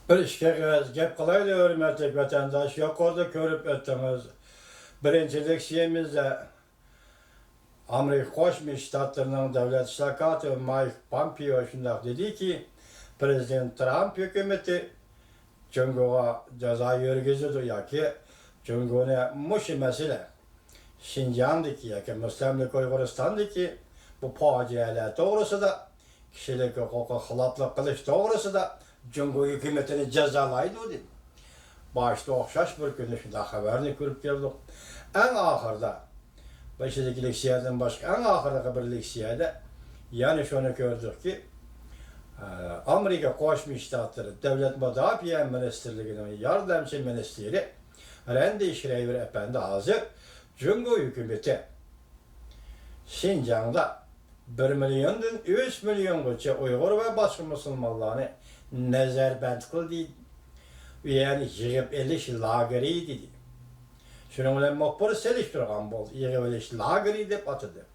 Bir işkeniz, gep kılaydı hürmetlik vatandaş, yukarıda körüp öttünüz. Birinci leksiyemizde Amerika Koşmuş Ştatlarının devlet şirkatı Mike Pompeo şundak dedi ki, Prezident Trump hükümeti Cumhur'a ceza yürgüzüdür ya ki Cumhur'a muşi mesele Şincan'daki ya ki Müslimlik Uyguristan'daki bu facialar doğrusu da kişilik hukuku hılaplık kılış doğrusu da Cumhur hükümetini cezalaydı dedi. Başta okşaş bir günü şunda haberini görüp geldik. En ahırda, başındaki leksiyeden başka en ahırdaki bir leksiyede yani şunu gördük ki Amerika Koşmuş Ştatları Devlet Müdafiye Ministerliği'nin yardımcı ministeri Randy Schreiber Efendi hazır Cumhur hükümeti Şincan'da 1 milyondan 3 milyongacha Uygur ve başka Müslümanlarını nezarband kıldı. Yani yığıp eliş lageri dedi. Şunun bilen mokbur seliştirgan boldu. Yığıp eliş lageri dep atıdı.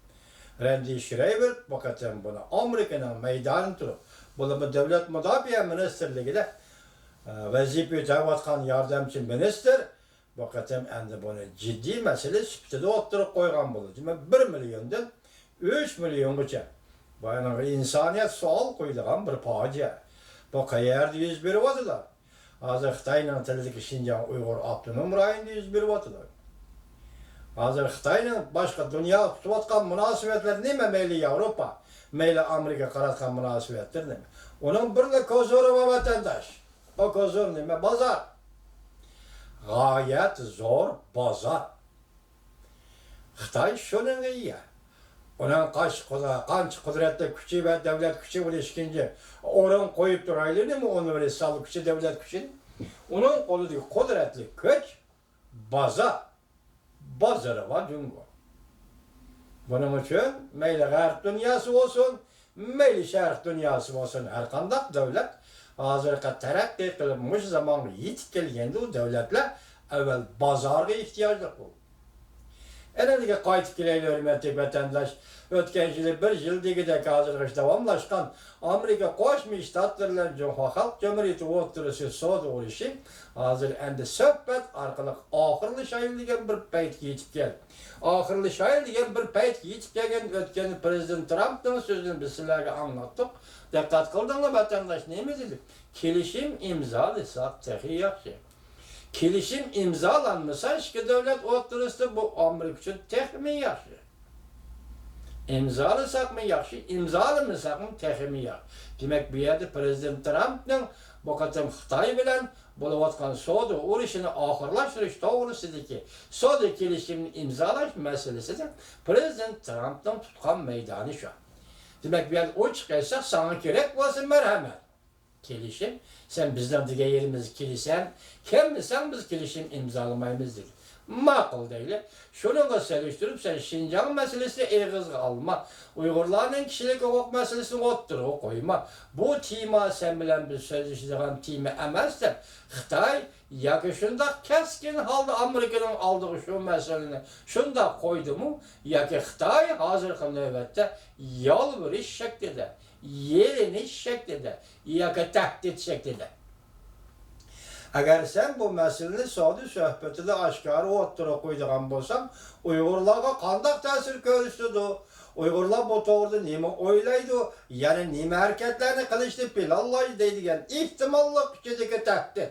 Randy Schreiber vakaten bunu Amerika'nın meydanı turup bunu devlet müdafiye ministerliğinde vazife yürütüp yardımcı minister vakaten endi bunu ciddi mesele süpütede oturup koygan boldu. 1 milyondan 3 milyongacha. Bu insaniyet sual koyduğun bir facia. Bu kayerde 101 vatılar. Hazır Xitay'ın telideki Şincan Uygur Abdunum rayında 101 vatılar. Hazır Xitay'ın başka dünya tutatkan münasebetler neyme meyli Avrupa, meyli Amerika karatkan münasebetler neyme. Onun bir de kozuru var vatandaş. O kozur neyme? Bazar. Gayet zor bazar. Xitay şunun iyi. Onun kaç kudretli gücü ve devlet gücü bu ilişkince oran koyup duraylı değil mi onu böyle sağlık gücü devlet gücü? Onun kolundaki kudretli güç bazarı var Cumhur. Bunun için meyli garip dünyası olsun, meyli şerif dünyası olsun her kandak devlet hazırka terakki kılınmış zamanı yetip gelgende o devletler evvel bazarga ihtiyacı oldu. Enedige qaytib keleyli hürmetli vatandaş, ötken yılı bir yıl digide hazırgıç davamlaşkan Amerika Koşmuş Ştatları'nın Cumhur Halk Cumhuriyeti oturusu soğudu oluşu hazır endi söhbet arkalık ahırlı şair degen bir payt yetip gel. Ahırlı şair degen bir payt yetip gelgen ötken Prezident Trump'ın sözünü biz sizlerge anlattık. Dikkat kıldığında vatandaş ne mi dedik? Kilişim imzalıysak tehi yaxşı. Kilişim imzalanmasa iki devlet oturusu bu Amerika için tek mi yaxşı? İmzalasak mı yaxşı? İmzalamasak mı tek mi yaxşı? Demek bir yerde Prezident Trump'ın bu kadar Xitay bilen buluvatkan soğudu uğraşını ahırlaştırış doğrusudur ki soğudu kilişimin imzalaş meselesi de Prezident Trump'ın tutkan meydanı şu an. Demek bir yerde o çıkarsa sana gerek olsun merhamet. Kilişim, sen bizden dige yerimiz kilisen, kim sen biz kilişim imzalamayımız dedi. Makul değil. Şunu da seliştirip sen Şincan meselesi eğiz alma. Uygurların kişilik hukuk meselesini otturu koyma. Bu tema sen bilen bir sözleştiğin tema emezse Xitay ya şunda keskin halde Amerika'nın aldığı şu meseleni şunda koydu mu ya ki Xitay hazırki nöbette yalvarış şeklinde yerini şeklinde ya ki tehdit şeklinde. Eğer sen bu meselenin sadi söhbetinde aşkarı otturu koyduğun bolsan, Uygurlarga kandak tesir görürsüdü. Uygurlar bu doğruda nime oylaydı, yani nime hareketlerini kılıştı planlaydı deydigen ihtimallık içindeki tehdit.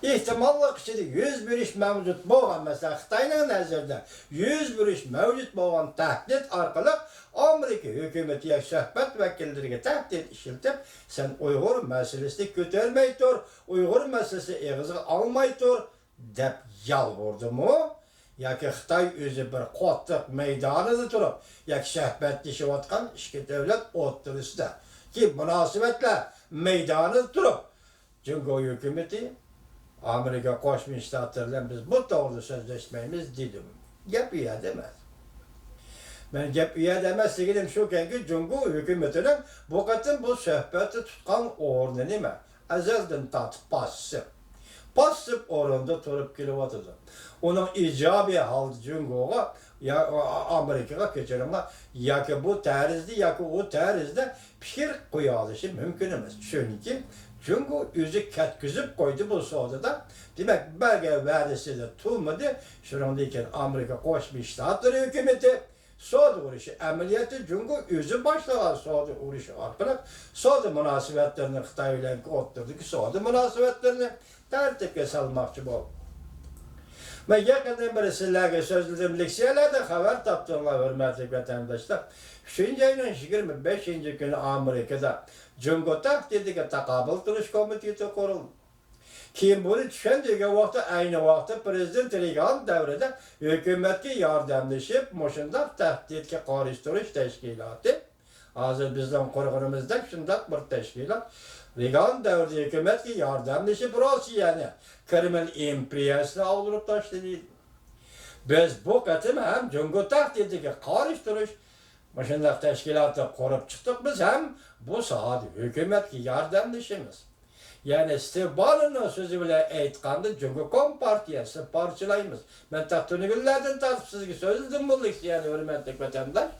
İhtimallık içinde 101 iş mevcut boğan mesela Xitay'ın nazarında 101 iş mevcut boğan tehdit arkalık Amerika hükümeti söhbet vekillerine tehdit işiltip sen Uygur meselesini götürmeyi dur, Uygur meselesi eğizge almayı dur dep yalvardı mu? Ya ki Xitay özü bir kotlık meydanıda durup ya ki söhbetleşivatkan iki devlet oturusu da ki münasebetle meydanıda durup Cumhur hükümeti Amerika Koşmuş Ştatları'yla biz bu doğru sözleşmemiz dedim. Gep üye demez. Ben gep üye demez dedim şu ki Cumhur hükümetinin bu kadın bu söhbeti tutkan ornu nime? Ezelden tat passıp. Passıp orunda turup kilovatıdır. Onun icabi halde Cumhur'a ya Amerika'ya geçelim ya ki bu terizde ya ki o terizde fikir koyalışı mümkün emez. Çünkü Jungo özü ketkizip koydu bu sodada. Demek belge vədisi de tutmadı. Şurandayken Amerika Koşmuş Ştatları hükümeti Soda uğraşı əməliyyatı Jungo özü başlayan Soda uğraşı arkarak Soda münasibetlerini Xitay ile otturdu ki Soda münasibetlerini tertipke salmakçı bu. Ben yakından beri sizlerle sözlüdüm leksiyelerde haber taptığımla hürmetli vatandaşlar. 3. ayının 25. günü Amerika'da Jungo takdirdiği takabıl duruş komitesi kuruldu. Kim bunu düşündüğü vakti aynı vakti Prezident Reagan devrede hükümetke yardımlaşıp moşundak tehditke karıştırış teşkilatı. Hazır bizden korkunumuzda şundak bir teşkilat. Reagan devrede hükümetke yardımlaşıp Rusya'nı Kreml impriyasını avlurup taşıdı. Biz bu katım hem Jungo tehditke karıştırış moşundak teşkilatı kurup çıktık biz hem bu saat hükümetke yardımlaşımız. Yani Steve Bannon'un sözü bile aytqanda Jungo Kompartiyası parçalayımız. Ben tahtını günlerden tartıp sizge sözledim bu yani hürmetli vatandaş.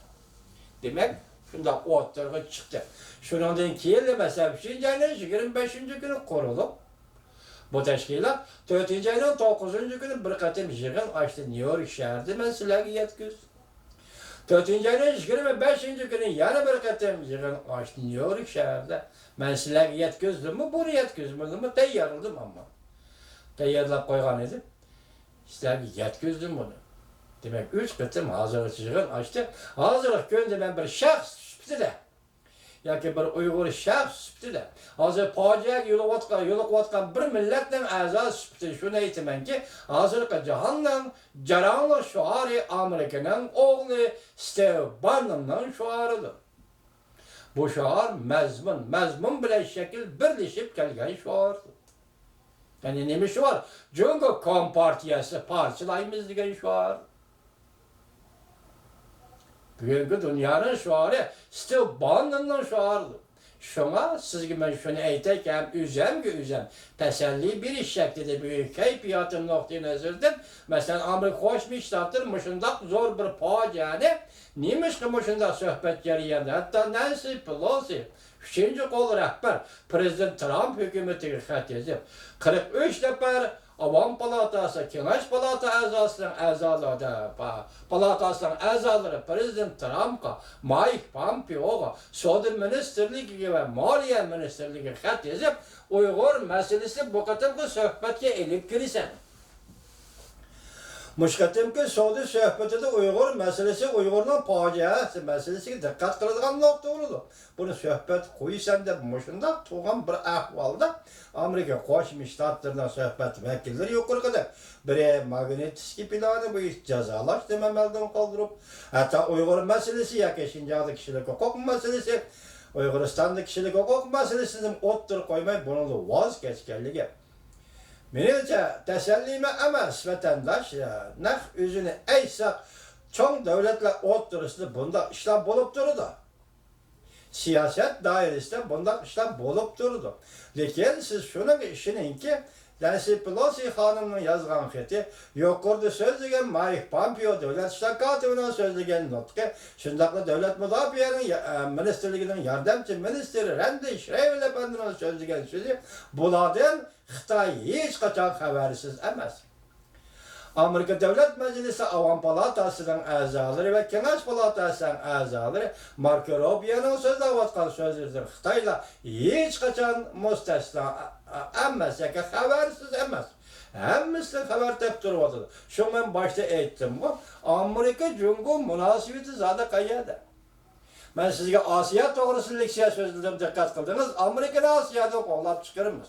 Demek şunda ortaya çıktı. Şundan keyin mesela 3. ayının 25. günü kurulup bu teşkilat 4. ayının 9. günü bir katım yığın açtı New York şehirde ben sizlerge yetküz. 4. ayının 25. günü yana bir katım yığın açtı New York şehirde. Ben sizlerge yetküzdüm mü? Bunu yetküzmedim mi? Teyyarladım ama. Teyyarlap koygan edim. Sizlerge yetküzdüm bunu. Demek 3 katım hazırlık yığın açtı. Hazırlık günde ben bir şahs süptü de. Yaki bir Uygur şahs süptü de. Hazır paciyek yolu vatkan bir milletten azal süptü. Şunu eğitimen ki hazırlık cihandan caranlı şuarı Amerika'nın oğlu Steve Bannon'ın şuarıdır. Bu şuar mezmun bile şekil birleşip gelgen şuardır. Yani neymiş şuar? Jungo Kompartiyası parçalayımız degen şuar. Bugünkü dünyanın şuarı Steve Bannon'ın şuarıdır. Şuna sizge ben şunu aytayken üzem. Təsəlli bir iş şeklidir büyük keyfiyatın noktayı nazardan. Mesela Amerika Koşmuş Ştatları muşundak zor bir faciani neymiş ki muşundak söhbet jarayanda hatta Nancy Pelosi 3. kol rehber Prezident Trump hükümeti xat yazıp 43 nefer Avam Palatası, Kengaş Palata Palatasının azaları Prezident Trump'a, Mike Pompeo'ga, Soda Ministerliği ve Maliye Ministerliği xat yazıp Uygur meselesi bu katımki söhbetke elip girisen. Muşkatımki soda söhbetinde Uygur meselesi Uygur'un faciası meselesi dikkat kıldıgan nokta oldu. Bunu söhbet koysan da muşunda tuğan bir ahvalda Amerika Koşmuş Ştatlarına söhbet vekilleri yukarıda. Biri Magnitsky planı bu iş cezalaş dememelden kaldırıp hatta Uygur meselesi ya Şinjan'da kişilik hukuk meselesi Uyguristan'da kişilik hukuk meselesinin ottur koymay bununla vazgeçkenligi. Menimce tesellime emas vatandaş ya nef özünü eysak çoğun devletle otturusunda bunda işlem bolup durdu. Siyaset dairesinde bunda işlem bolup durdu. Lakin siz şunu işinin ki Nancy Pelosi hanımın yazgan xeti yukarıda sözlegen Mike Pompeo devlet iştakatı'nın sözlegen notku şundakla devlet müdafiyenin ministerliğinin yardımcı ministeri Randy Schreiber efendinin sözlegen sözü bulardan Xitay hiç kaçan habersiz emas. Amerika Devlet Meclisi Avam Palatası'nın azaları ve Kengaş Palatası'nın azaları Marco Rubio'nun sözde vatkan sözleridir. Xitay'la hiç kaçan müstesna emas, yani habersiz emas. Hemmisi haber tep durmadı. Şu ben başta ettim bu. Amerika Jungo münasibeti zaten kayada. Ben sizge Asya doğrusu leksiya sözlerim dikkat kıldınız. Amerika'da Asya'da kollap çıkarımız.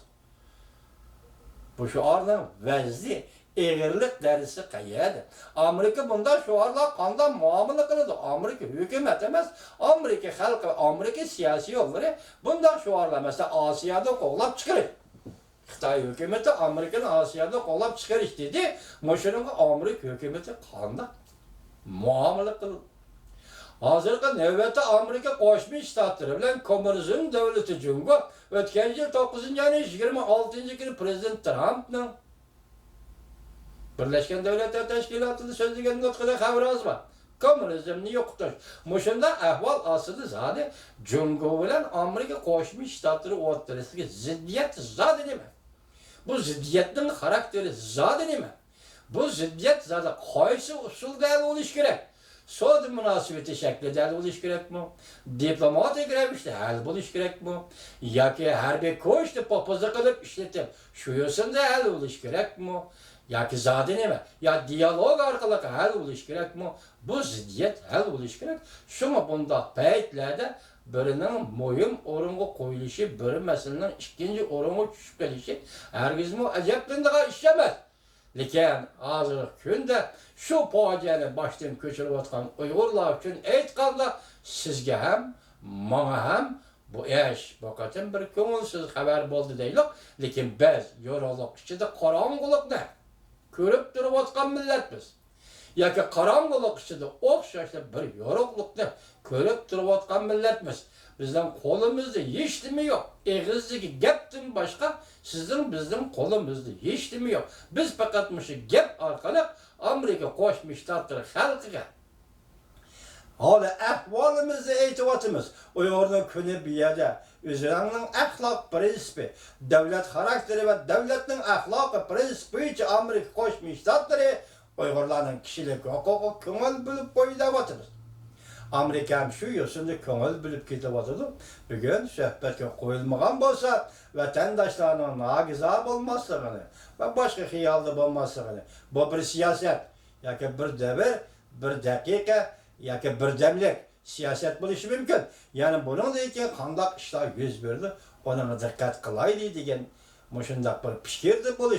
Bu şuarın vəzli, eğirlik derisi kayyadı. Amerika bunda şuarla kandan muamele kılıdı. Amerika hükümet emez, Amerika halkı, Amerika siyasi yolları bunda şuarla mesela Asya'da kollap çıkarır. Xitay hükümeti Amerika'nın Asya'da kollap çıkarır dedi. Moşunun Amerika hükümeti kanda muamele kılıdı. Hazırki növbette Amerika Koşmuş Ştatları bilen Komünizm Devleti Jungo ötken yıl 9. ayının 26. günü Prezident Trump'ın Birleşken Devletler Teşkilatı'nda sözlegen notkuda haber azma. Komünizmni yo'qotish. Mushunda ahvol asli zodi Jungo bilan Amerika Qo'shma Shtatlari o'rtasidagi ziddiyat zodi nima? Bu ziddiyatning xarakteri zodi nima? Bu ziddiyat zodi qaysi usulda bo'lishi kerak? Savdo munosabati shaklida hal bo'lishi kerakmi? Diplomatik ravishda hal bo'lishi kerakmi? Yoki harbiy kuchni popoza qilib ishlatib, shu yo'sinda hal bo'lishi kerakmi? Yoki zodi nima? Ya dialog orqali hal bo'lishi kerakmi? Bu ziddiyat hal bo'lishi kerak. Shunga bundaq paytlarda birining muhim o'ringa qo'yilishi, bir masalaning ikkinchi o'ringa tushib qolishi hargizmi ajablanadigan ish emas. Lekin hozirgi kunda shu fojiani boshdan ko'chirayotgan Uyg'urlar uchun aytganda sizga ham, menga ham bu ish faqat bir ko'ngilsiz xabar bo'ldi deylik. Lekin biz yorug'lik ichida qorong'ulikni ko'rib turayotgan millatmiz. Yoki qorong'ulik ichida o'xshashli bir yorug'likni ko'rib turayotgan millatmiz. Bizden qo'limizda hech nima yo'q. Eg'izdagi gapdan boshqa bizning qo'limizda hech nima yo'q. Biz faqat shu gap orqali Amerika Qo'shma Shtatlari xalqiga hali ahvolimizni aytyapmiz. Uyg'urlar kuni bu yerda o'zlarining axloq prinsipi, davlat xarakteri va davlatning axloqi prinsipicha Amerika Qo'shma Shtatlari Uyg'urlarning kishilik huquqiga ko'ngil bo'lib qo'yayotimiz. Amerika ham shu yo'sinda ko'ngil bilib ketyapti. Bugun suhbatga qo'yilmagan bo'lsa, vatandoshlarning nogiza bo'lmasligini va boshqa xiyolda bo'lmasligini, bu bir siyosat yoki bir davr, bir daqiqa yoki bir damlik siyosat bo'lishi mumkin. Ya'ni buningdan keyin qanday ishlar yuz berdi, ona diqqat qilaylik degan mushundaq bir fikrda bo'lish